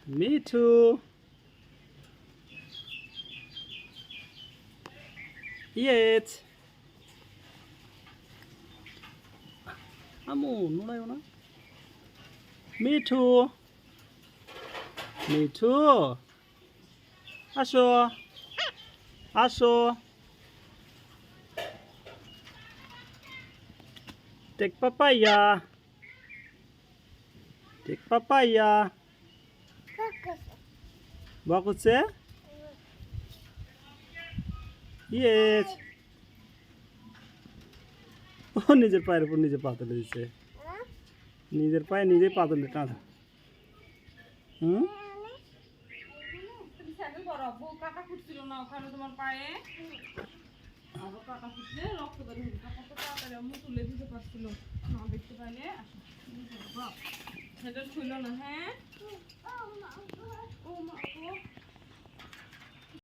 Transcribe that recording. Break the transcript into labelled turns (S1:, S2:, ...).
S1: Mithu yet আমু নোড়াইও না মিঠু মিঠু আসো আসো take papaya take papaya বকছে ইয়েট ও নিজের পায়ের উপর নিজে পা তুলে দিচ্ছে নিজের পায়ে নিজে পা তুলে টানা হুম
S2: কাটা ফুটছিল না ওখানে তোমার পায়ে আবার কাটা ফুটলে রক্ত বের হলো কত তাড়াতাড়ি আমি তুলে দিতে পারছিল না দেখতে পাইলে সেটা ছিল না হ্যাঁ